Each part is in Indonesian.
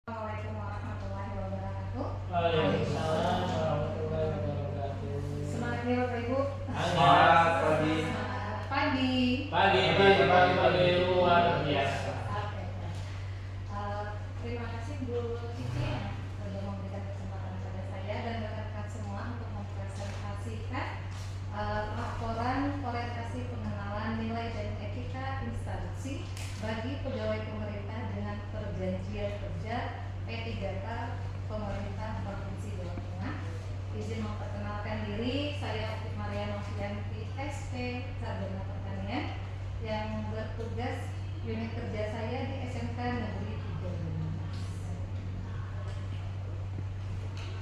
Assalamualaikum warahmatullahi wabarakatuh. Waalaikumsalam warahmatullahi wabarakatuh. Semangat ya Bapak Ibu. Semangat pagi. Pagi luar biasa. Oke. Terima kasih Bu Cici sudah memberikan kesempatan kepada saya dan rekan-rekan semua untuk mempresentasikan laporan orientasi pengenalan nilai dan etika instansi bagi pegawai pemerintah dengan perjanjian kerja P3K Pemerintah Provinsi Jawa Tengah. Izin memperkenalkan diri, saya Maria Novianti SP Sarjana Pertanian yang bertugas unit kerja saya di SMK Negeri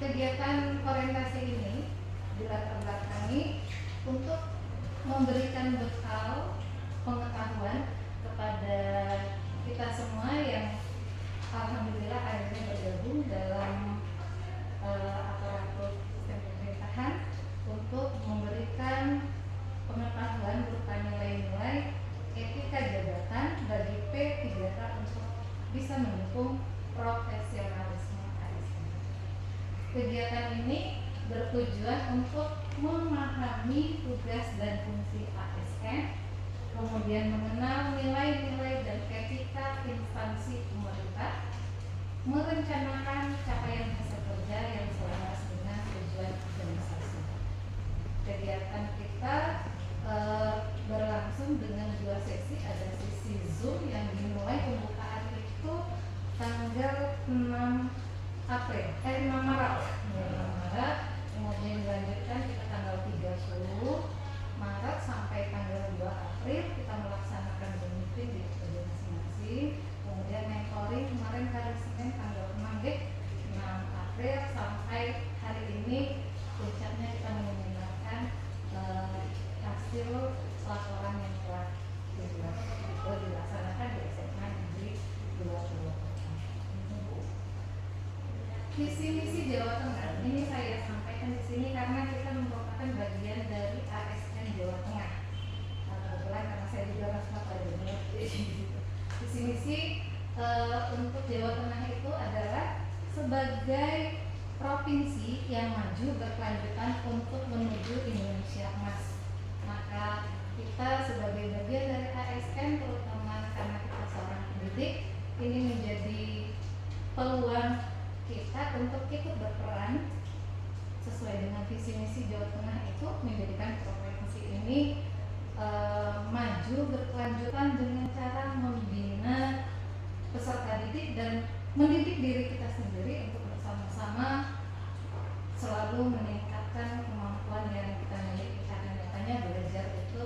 3 Kegiatan orientasi ini dilatar belakangi untuk memberikan bekal pengetahuan kepada kita semua yang alhamdulillah akhirnya bergabung dalam aparatur sistem pemerintahan untuk memberikan pengetahuan berupa nilai-nilai etika jabatan bagi P3K untuk bisa mendukung profesionalisme ASN. Kegiatan ini bertujuan untuk memahami tugas dan fungsi ASN, kemudian mengenal nilai-nilai dan etika instansi pemerintah, merencanakan capaian hasil kerja yang selaras dengan tujuan organisasi. Kegiatan kita berlangsung dengan 2 sesi, ada sesi Zoom yang dimulai pembukaan itu tanggal 6 Maret, kemudian dilanjutkan kita tanggal 30 Maret sampai tanggal 2 April kita melaksanakan Zoom meeting di kerja masing-masing. Kemudian mentoring kemarin hari Senin tanggal 6 April sampai hari ini puncaknya kita menyelenggarakan hasil laporan yang telah dilaksanakan di SMA Negeri 2 Visi misi Jawa Tengah ini saya sampaikan di sini karena kita merupakan bagian dari ASN Jawa Tengah. Kebetulan karena saya juga masuk pada visi misi untuk Jawa Tengah itu adalah sebagai provinsi yang maju berkelanjutan untuk menuju Indonesia Emas. Maka kita sebagai bagian dari ASN, terutama karena kita seorang pendidik, ini menjadi peluang kita untuk ikut berperan sesuai dengan visi misi Jawa Tengah itu menjadikan provinsi ini maju berkelanjutan dengan cara membina peserta didik dan mendidik diri kita sendiri untuk bersama-sama selalu meningkatkan kemampuan yang kita miliki, karena katanya belajar itu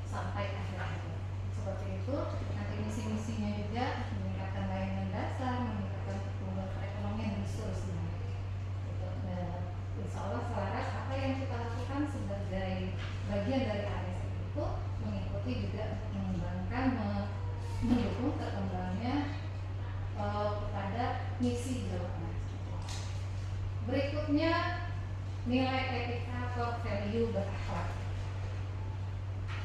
sampai akhir hayat. Seperti itu, nanti misi-misinya juga meningkatkan layanan dasar, meningkatkan pertumbuhan perekonomian dan seterusnya. Insya Allah selaras apa yang kita lakukan sebagai bagian dari ASN itu mengikuti juga mengembangkan, mendukung terkembangnya kepada misi Jawa Tengah. Berikutnya nilai etika core value berakhlak.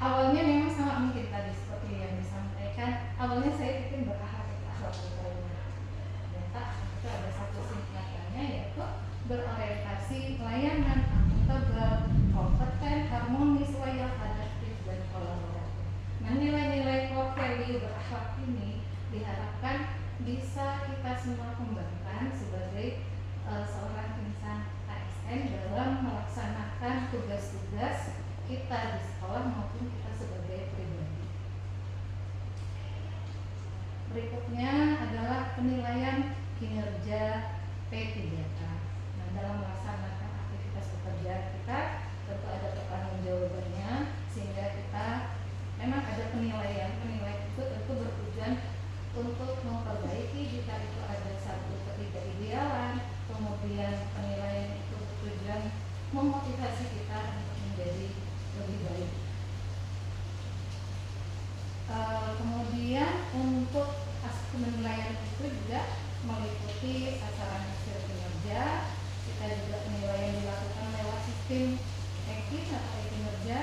Awalnya memang sama mungkin tadi seperti yang disampaikan. Awalnya saya pikir berakhlak ternyata itu ada satu singkatannya, yaitu berorientasi pelayanan, akuntabel, kompeten, harmonis, loyal, adaptif, dan kolaboratif. Nah, nilai-nilai core value berakhlak ini diharapkan bisa kita semua kembangkan sebagai seorang insan ASN dalam melaksanakan tugas-tugas kita di sekolah maupun kita sebagai pribadi. Berikutnya adalah penilaian kinerja P3K. Nah, dalam melaksanakan aktivitas pekerjaan kita tentu ada pertanggungjawabannya, sehingga kita memang ada penilaian itu tentu bertujuan untuk memperbaiki jika itu ada satu ketidakidealan. Kemudian penilaian itu bertujuan memotivasi kita untuk menjadi lebih baik. Kemudian untuk aspek penilaian itu juga meliputi sasaran hasil kinerja. Kita juga penilaian dilakukan lewat sistem EKIN atau kinerja,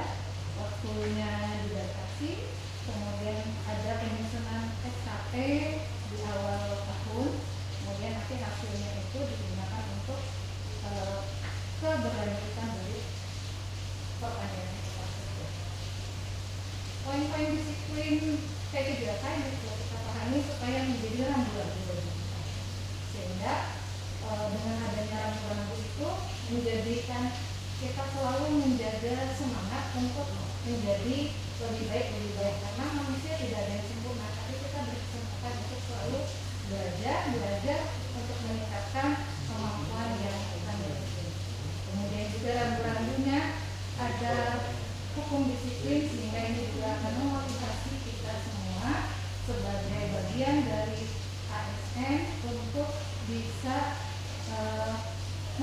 waktunya dibatasi. Kemudian ada penyusunan SKP di awal tahun, kemudian nanti menjadi lebih baik karena manusia tidak ada yang sempurna, tapi kita berkesempatan untuk selalu belajar untuk meningkatkan kemampuan yang kita miliki. Kemudian juga rambu-rambunya ada hukum disiplin, sehingga ini juga akan memotivasi kita semua sebagai bagian dari ASN untuk bisa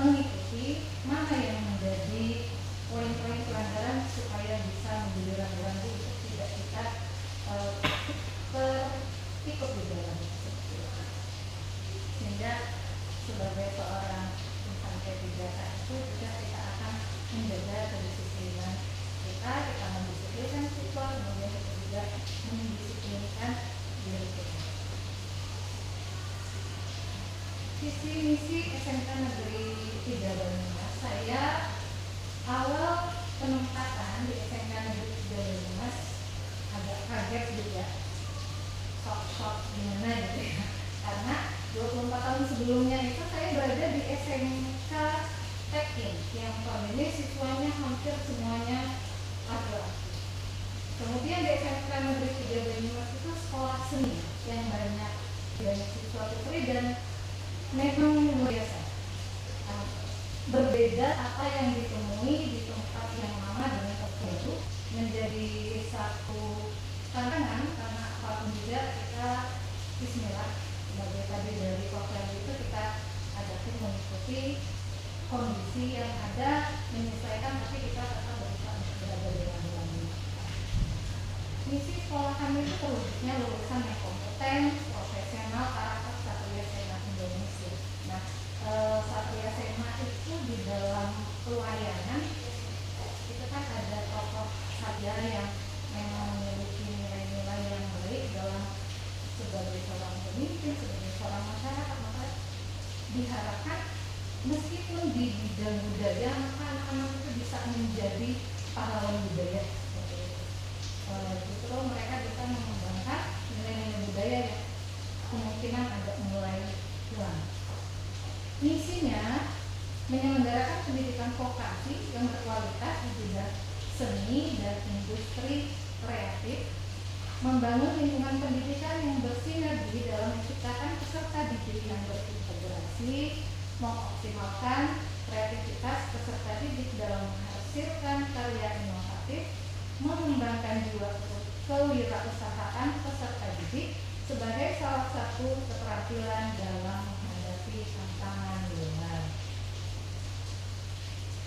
mengikuti mana yang menjadi poin-poin pelanggaran supaya bisa menjadi rambu-rambu untuk tidak kita ikut di dalam, sehingga sebagai seorang insan P3K itu juga kita akan menjaga kedisiplinan kita mendisiplinkan siswa, kemudian kita juga mendisiplinkan diri kita. Visi misi SMK Negeri 3 Banyumas, saya awal penempatan di SMK Negeri 3 Banyumas agak kaget juga, shock gimana gitu ya, karena 24 tahun sebelumnya itu saya berada di SMK Tekin yang ini siswanya hampir semuanya laki-laki. Kemudian di SMK Negeri 3 Banyumas itu sekolah seni yang banyak siswa putri dan memang luar biasa. Berbeda apa yang ditemui di tempat yang lama dengan tempat baru menjadi satu tantangan, karena apapun juga kita bismillah sebagai tadi dari program itu kita hadapi mengikuti kondisi yang ada, menyesuaikan, tapi kita tetap berusaha untuk berada dengan baik. Misi sekolah kami itu terwujudnya lulusan yang kompeten, profesional, karakter Satria Sena Indonesia. Nah, Satria Sena itu di dalam pelayanan itu kan ada tokoh sarjana yang memang memiliki nilai-nilai yang baik dalam sebagai seorang pemimpin, sebagai seorang masyarakat, maka diharapkan meskipun di bidang budaya maka anak-anak itu bisa menjadi pahlawan budaya. Justru mereka bisa mengembangkan nilai-nilai budaya yang kemungkinan agak mulai hilang. Misinya menyelenggarakan pendidikan vokasi yang berkualitas di bidang seni dan industri kreatif, membangun lingkungan pendidikan yang bersinergi dalam menciptakan peserta didik yang berintegrasi, mengoptimalkan kreativitas peserta didik dalam menghasilkan karya inovatif, mengembangkan jiwa kewirausahaan peserta didik sebagai salah satu keterampilan dalam menghadapi tantangan luar.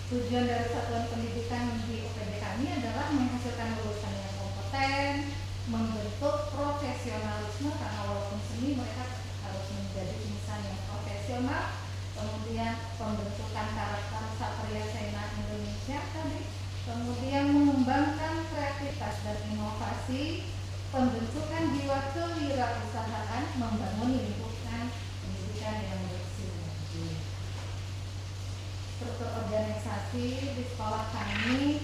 Tujuan dari satuan pendidikan di OPD kami adalah menghasilkan lulusan yang kompeten, membentuk profesionalisme, karena walaupun seni mereka harus menjadi insan yang profesional, kemudian pembentukan karakter Satria Sena Indonesia tadi, kemudian mengembangkan kreativitas dan inovasi, pembentukan jiwa kewirausahaan, membangun lingkungan pendidikan yang bersinergi. Struktur organisasi di sekolah kami,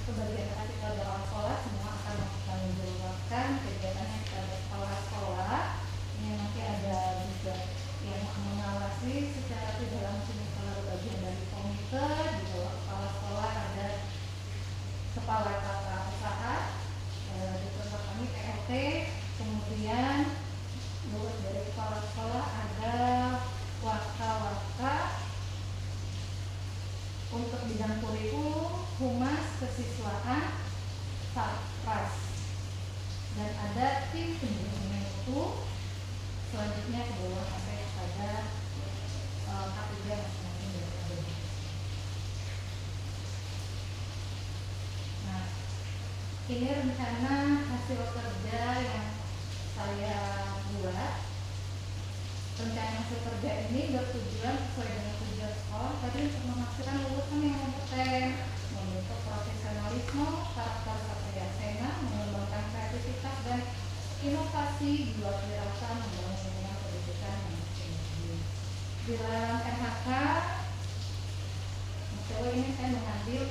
kebagian tadi kepala sekolah semua akan menjalankan kegiatannya kepada sekolah-sekolah. Ini nanti ada juga yang mengawasi secara tidak langsung kalau bagian dari komite. Di bawah kepala sekolah ada kepala tata usaha, di tempat kami PLT, kemudian lulus dari kepala sekolah ada waka-waka untuk bidang kurikulum, humas, kesiswaan, satpras, dan ada tim pendidikan itu selanjutnya ke bawah sampai pada K3 masing-masing dari ABD. Nah, ini rencana hasil kerja yang saya buat. Rencana hasil kerja ini bertujuan sesuai dengan tujuan sekolah tadi untuk memastikan lulusan yang kompeten, membentuk profesionalisme, karakter Satria Sena, mengembangkan kreativitas dan inovasi, jiwa kewirausahaan, membangun lingkungan pendidikan yang bersinergi. Di dalam RHK, mencoba ini saya mengambil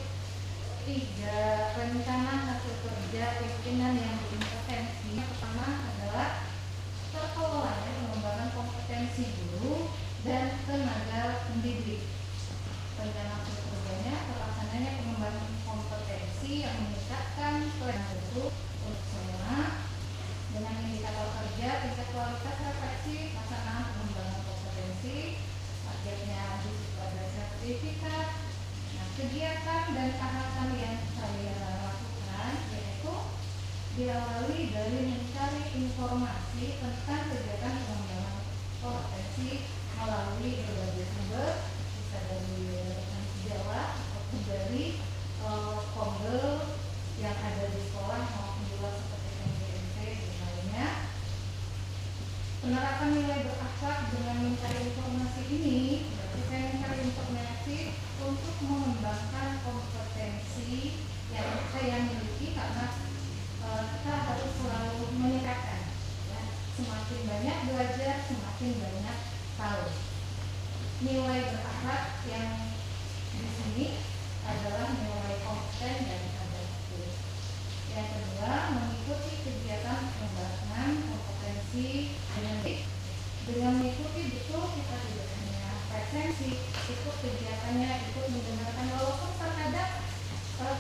3 rencana hasil kerja pimpinan yang berkompetensi. Yang pertama adalah terkelolanya pengembangan kompetensi guru dan tenaga pendidik. Rencana hasil kerjanya terlaksananya pengembangan kompetensi yang meningkat kegiatan dan tahapan yang saya lakukan yaitu diawali dari mencari informasi tentang kegiatan pengembangan kompetensi melalui berbagai sumber, bisa dari rekan sejawat ataupun dari pembel yang ada di sekolah maupun di luar seperti MGMT dan lainnya. Penerapan nilai berakhlak dengan mencari informasi ini, berarti saya mencari informasi untuk mengembangkan kompetensi yang saya miliki karena kita harus selalu meningkatkan. Ya. Semakin banyak belajar, semakin banyak tahu. Nilai berakhlak yang di sini adalah nilai kompeten dan adaptif. Yang kedua, mengikuti kegiatan pengembangan kompetensi dengan mengikuti betul kita tidak hanya presensi, ikut kegiatannya, ikut mendengarkan walaupun terkadang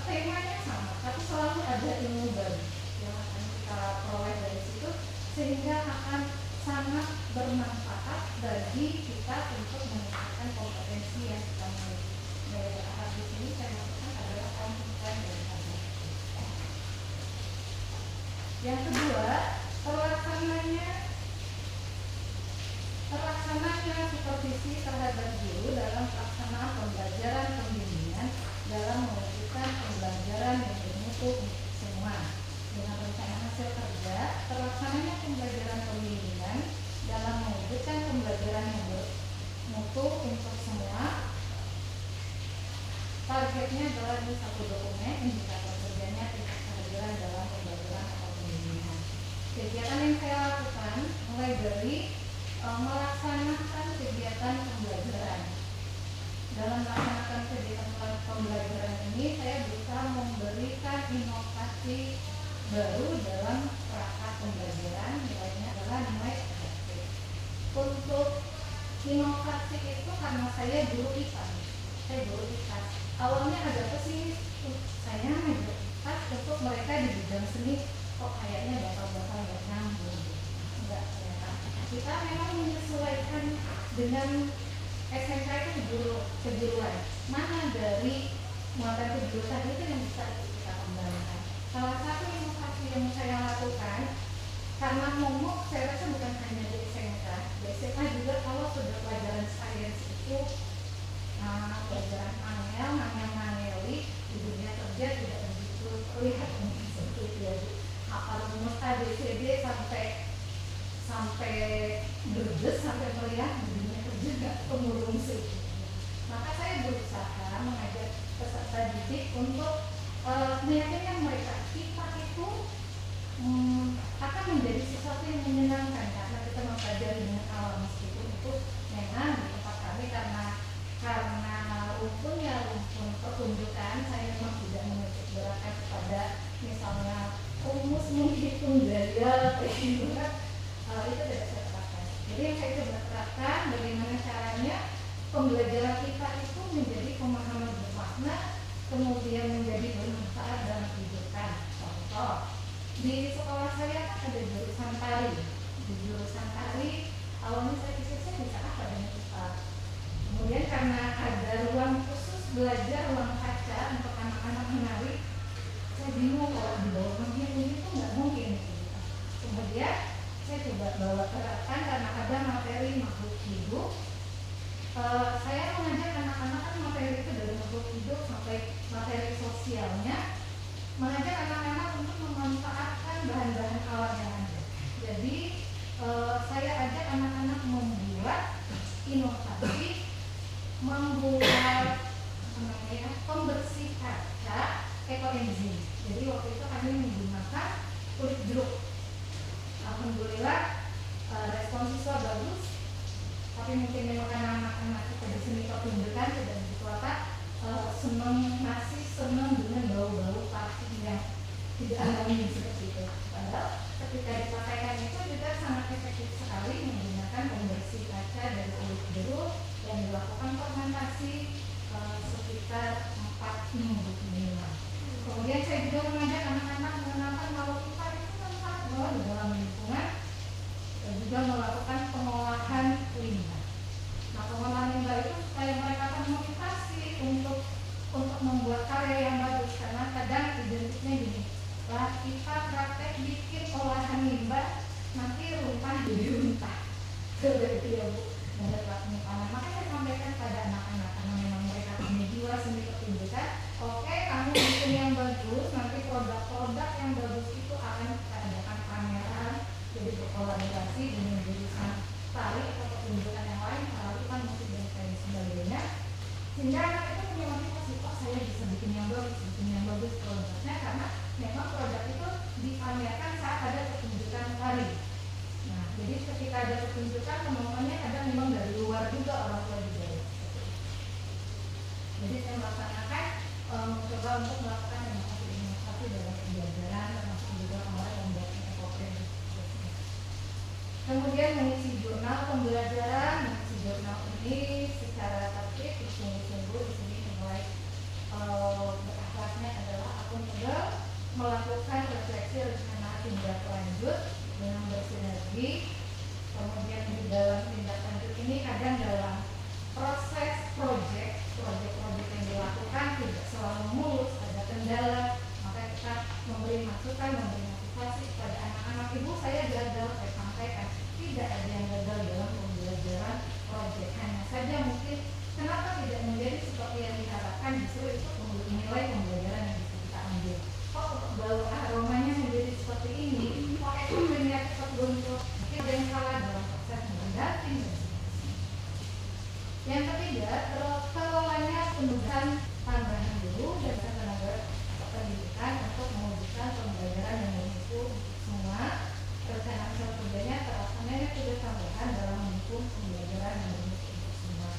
temanya sama, tapi selalu ada ilmu baru yang akan kita peroleh dari situ sehingga akan sangat bermanfaat bagi kita untuk meningkatkan kompetensi yang kita miliki. Dari akar di sini saya maksudkan adalah kompeten dan adaptif. Yang kedua, terlaksananya supervisi terhadap guru dalam pelaksanaan pembelajaran pembimbingan dalam mewujudkan pembelajaran yang bermutu untuk semua. Dengan rencana hasil kerja, terlaksananya pembelajaran pembimbingan dalam mewujudkan pembelajaran yang bermutu untuk semua. Targetnya adalah di satu dokumen indikator kerjanya tingkat kehadiran dalam pembelajaran atau pembimbingan. Kegiatan yang saya lakukan mulai dari melaksanakan kegiatan pembelajaran. Dalam melaksanakan kegiatan pembelajaran ini, saya berusaha memberikan inovasi baru dalam perangkat pembelajaran. Nilainya adalah nilai adaptif. Untuk inovasi itu karena saya guru IPA. Awalnya agak pesimis, saya ngajak IPA untuk mereka di bidang seni, kok kayaknya bakal nggak nyambung. Enggak, ternyata kita memang menyesuaikan dengan SMK itu kejuruan. Mana dari muatan kejuruan itu yang bisa kita kembangkan. Salah satu inovasi yang saya lakukan karena momok saya rasa bukan hanya di SMK, di SMA juga kalau sudah pelajaran sains itu pelajaran mangeli di dunia kerja tidak begitu terlihat seperti itu ya. Apa rumus ABCD sampai berdes sampai melihat di dunia kerja nggak pemurung sih. Maka saya berusaha mengajak peserta didik untuk meyakinkan mereka IPA itu akan menjadi sesuatu yang menyenangkan karena kita mempelajari dengan alam meskipun itu memang di tempat kami karena rumpun pertunjukan saya memang tidak menitik beratkan kepada misalnya rumus menghitung gaya kayak gitu kan itu tidak saya terapkan. Jadi yang saya coba terapkan bagaimana caranya pembelajaran IPA itu menjadi pemahaman bermakna kemudian menjadi bermanfaat dalam kehidupan. Contoh di sekolah saya kan ada jurusan tari. Di jurusan tari awalnya saya pikir saya bisa apa dengan IPA. Kemudian karena ada ruang khusus belajar, ruang kaca untuk anak-anak menari, saya bingung kalau di bawah begini itu nggak mungkin. Kemudian saya coba bawa terapkan karena ada materi makhluk hidup. Saya mengajak anak-anak kan materi itu dari makhluk hidup sampai materi sosialnya, mengajak anak-anak untuk memanfaatkan bahan-bahan alam yang ada. Jadi saya ajak anak-anak membuat inovasi, membuat pembersih kaca ekoenzim. Jadi waktu itu kami menggunakan kulit jeruk. Alhamdulillah respon siswa bagus, tapi mungkin memang karena anak-anak kita di sini pertunjukan tidak begitu apa, masih senang dengan bau-bau parfum yang tidak alami seperti itu. Padahal ketika dipakaikan itu juga sangat efektif sekali menggunakan pembersih kaca dari kulit jeruk yang dilakukan fermentasi sekitar 4 minggu minimal. Kemudian saya juga mengajak anak-anak mengenalkan kalau kita itu manfaat bahwa di dalam lingkungan dan juga melakukan pengolahan limbah. Nah, pengolahan limbah itu supaya mereka termotivasi untuk membuat Berarti ya Bu, mendapat penyimpanan. Makanya saya sampaikan pada anak-anak karena memang mereka punya jiwa seni pertunjukan. Oke, kamu bikin yang bagus, nanti produk-produk yang bagus itu akan kita adakan pameran, jadi berkolaborasi dengan jurusan tari atau pertunjukan yang lain, tari musik dan lain sebagainya. Sehingga anak itu punya motivasi, kok saya bisa bikin yang bagus produknya karena memang produk itu dipamerkan saat ada pertunjukan tari. Nah, jadi ketika ada pertunjukan teman-temannya ada memang dari luar juga orang tua juga. Jadi saya melaksanakan mencoba untuk melakukan inovasi dalam pembelajaran termasuk juga kemarin membuat ekopren. Kemudian mengisi jurnal pembelajaran, mengisi jurnal ini secara tertib, sungguh-sungguh di sini mulai berakhlaknya adalah akuntabel, melakukan refleksi rencana tindak lanjut dengan bersinergi. Kemudian di dalam tindak lanjut ini kadang dalam proses proyek yang dilakukan tidak selalu mulus, ada kendala, maka kita memberi masukan, memberi motivasi kepada anak-anak. Ibu saya gagal, saya sampaikan tidak ada yang gagal dalam pembelajaran proyek, hanya saja mungkin kenapa tidak menjadi seperti yang diharapkan, justru itu nilai pembelajaran yang bisa kita ambil. Kok bau aromanya menjadi seperti ini, kok ekosistemnya cepat luntur, mungkin ada yang salah dalam proses mendamping. Yang ketiga, kelolanya penugasan tambahan guru dan tenaga pendidikan untuk mewujudkan pembelajaran yang membantu semua. Rencana kerjanya terlaksananya tugas tambahan dalam mendukung pembelajaran yang membantu semua.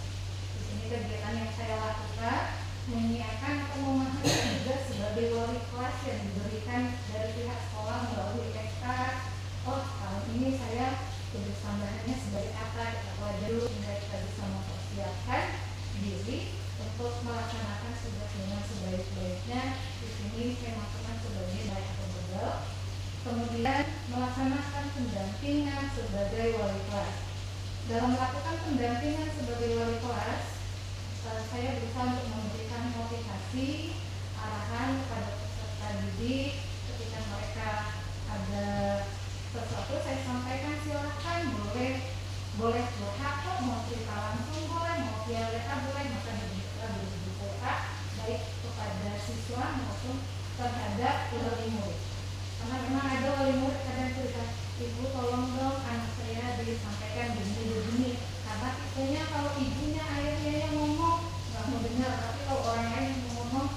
Di sini kegiatan yang saya lakukan menyiapkan atau memahami tugas sebagai wali kelas yang diberikan dari pihak sekolah melalui SK. Oh, tahun ini saya tugas tambahannya sebagai apa, kita pelajari dulu hingga kita bisa mempersiapkan diri untuk melaksanakan tugas dengan sebaik-baiknya. Di sini saya masukkan sebagai baik atau begal. Kemudian melaksanakan pendampingan sebagai wali kelas. Dalam melakukan pendampingan sebagai wali kelas, saya berusaha untuk memberikan motivasi, arahan kepada peserta didik. Ketika mereka ada sesuatu, saya sampaikan silahkan, boleh berhak kok, mau cerita langsung boleh, mau via WA boleh, maka dibuka di WA baik kepada siswa maupun terhadap wali murid. Karena memang ada wali murid kadang cerita, ibu tolong dong anak saya disampaikan begini, karena tipenya kalau ibunya ayahnya yang ngomong nggak mau dengar, tapi kalau orang lain yang ngomong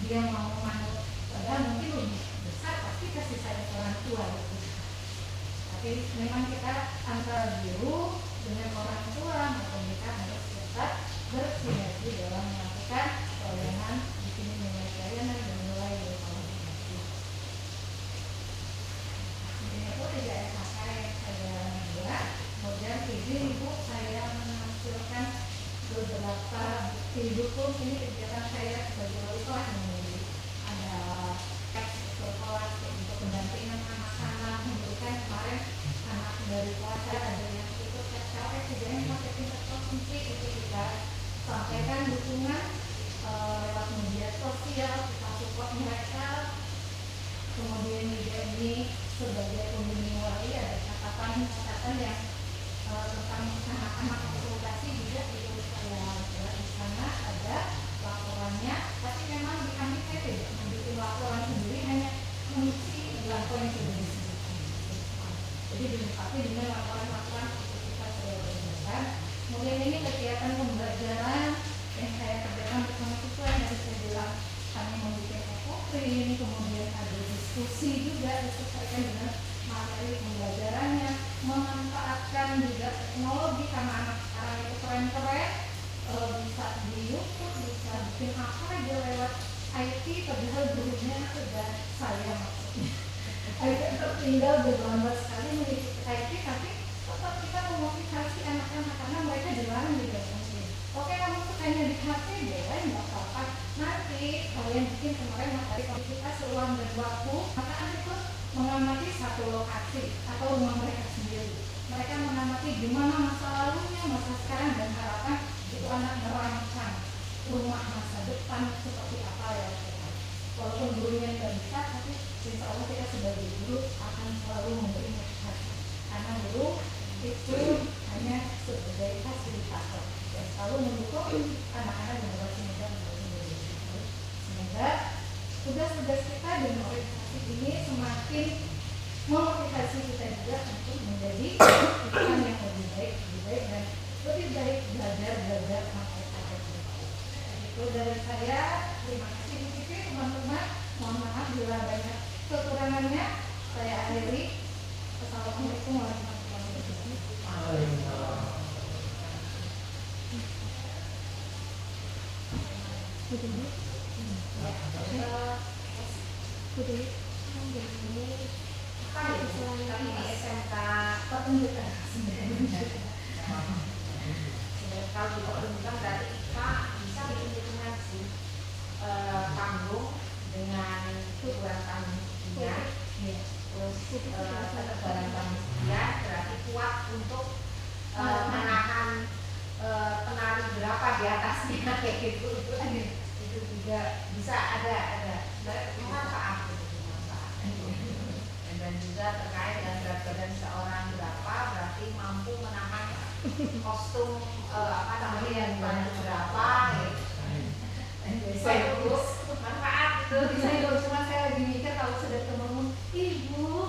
dia mau manut, padahal mungkin lebih besar pasti kasih sayang orang tua gitu. Tapi memang kita antara guru dengan orang tua maupun kita harus tetap bersinergi dalam melakukan pelayanan. Di sini nilai pelayanan dan nilai berkolaborasi. Ini itu tidak SHK yang saya buat. Kemudian izin ibu saya menampilkan beberapa bukti dukung. Ini kegiatan saya sebagai wali kelas ini. Ada sekolah untuk pendampingan anak-anak, memberikan kemarin anak dari kelas ada yang ikut SKS juga yang pakai tingkat provinsi, itu kita sampaikan dukungan lewat media sosial, kita support mereka. Kemudian juga ini sebagai pembimbing wali ada catatan yang tentang anak-anak konsultasi juga itu saya di sana ada laporannya, tapi memang di kami saya tidak membuat laporan sendiri, hanya mengisi laporan yang sudah disebutkan. Jadi dilengkapi dengan laporan-laporan untuk kita sudah berdasarkan. Kemudian ini kegiatan pembelajaran yang saya kerjakan bersama siswa yang tadi saya bilang kami membuat ekoprin, kemudian ada diskusi juga disesuaikan dengan materi pembelajarannya, memanfaatkan juga teknologi karena anak sekarang itu keren-keren, bisa di YouTube, bisa bikin apa aja lewat IT, padahal gurunya sudah saya maksudnya. Tinggal berlambat sekali mengikuti IT, tapi tetap kita memotivasi anak-anak karena mereka dilarang juga mungkin. Oke, kamu sukanya di HP boleh, nggak apa-apa. Nanti kalian bikin kemarin materi aktivitas ruang dan waktu, maka anak itu mengamati satu lokasi atau rumah mereka sendiri. Mereka mengamati gimana masa lalunya, masa sekarang, dan harapan itu anak merancang rumah masa depan seperti apa ya. Walaupun gurunya tidak bisa, tapi insya Allah kita sebagai guru akan selalu memberi motivasi. Karena guru itu hanya anak-anak generasi muda menjadi baik. Semoga tugas-tugas kita di organisasi ini semakin memotivasi kita juga untuk menjadi orang yang lebih baik dan lebih baik belajar sampai itu dari saya. Terima kasih Bu Kiki, teman-teman. Mohon maaf bila banyak kekurangannya. Saya akhiri. Assalamualaikum warahmatullahi wabarakatuh. Kami di SMK pertunjukan kalau di pertunjukan berarti kita bisa bikin hitungan sih, panggung dengan ukuran tanggungnya, terus ketebalan tanggungnya berarti kuat untuk menahan penari berapa di atasnya kayak gitu. Itu juga bisa ada manfaat dan juga terkait dengan berat badan seorang berapa, berarti mampu menahan kostum yang berapa gitu. Bagus, manfaat itu. Cuma saya lagi mikir kalau sudah ketemu ibu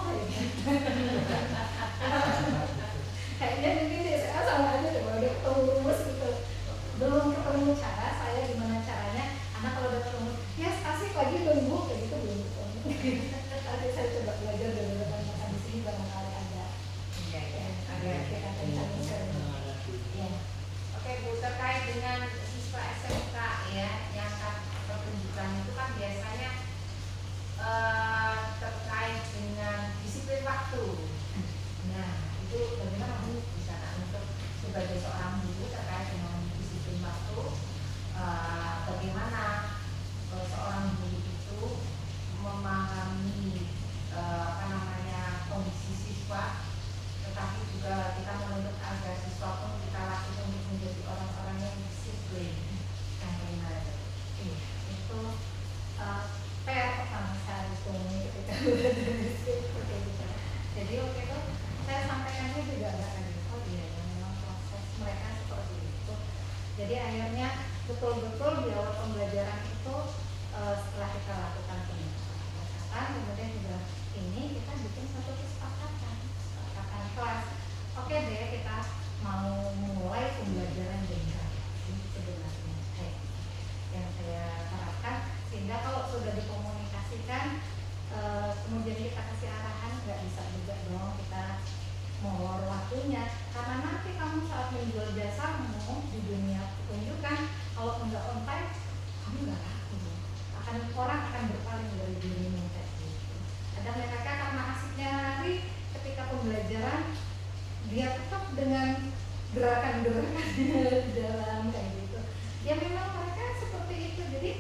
kayaknya mungkin DSA sama aja deh, udah ketemu rumus gitu, belum ketemu cara saya gimana caranya. Anak kalau udah ketemu ya asik lagi nunggu kayak gitu, belum ketemu. Nanti saya coba belajar dari rekan-rekan di sini, barangkali ada kita ya. Oke Bu, terkait dengan siswa SMK ya yang pertunjukan itu kan biasanya terkait dengan disiplin waktu. Nah itu bagaimana Bu bisa untuk sebagai seorang guru terkait dengan disiplin waktu, bagaimana seorang guru itu memahami kondisi siswa, tetapi juga kita menuntut agar siswa pun kita latih untuk menjadi orang-orang yang disiplin. Yang bagaimana itu PR pertama saya harus ngomongin ketika udah dari seperti itu. Jadi waktu itu saya sampaikannya juga agak oh iya memang proses mereka seperti itu. Jadi akhirnya betul-betul di awal pembelajaran itu setelah kita lakukan pendekatan, kemudian juga ini kita bikin satu kesepakatan kelas. Oke deh, kita mau mulai pembelajaran dengan sebenarnya yang saya harapkan, sehingga kalau sudah dikomunikasikan kemudian kita kasih arahan, nggak bisa juga dong kita molor waktunya, karena nanti kamu saat menjual jasamu di dunia pertunjukan kalau nggak on time kamu nggak laku, orang akan berpaling dari dirimu kayak gitu. Ada mereka karena asiknya nari, ketika pembelajaran dia tetap dengan gerakan-gerakan di dalam kayak gitu. Ya memang mereka seperti itu, jadi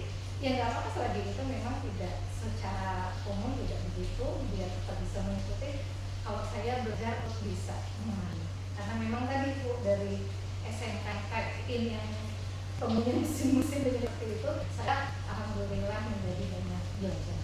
ya nggak apa-apa selagi itu memang tidak secara umum tidak begitu, dia tetap bisa mengikuti. Kalau saya belajar harus bisa karena memang tadi Bu dari SMK ini yang kemudian musim-musim seperti itu, saya alhamdulillah menjadi banyak belajar.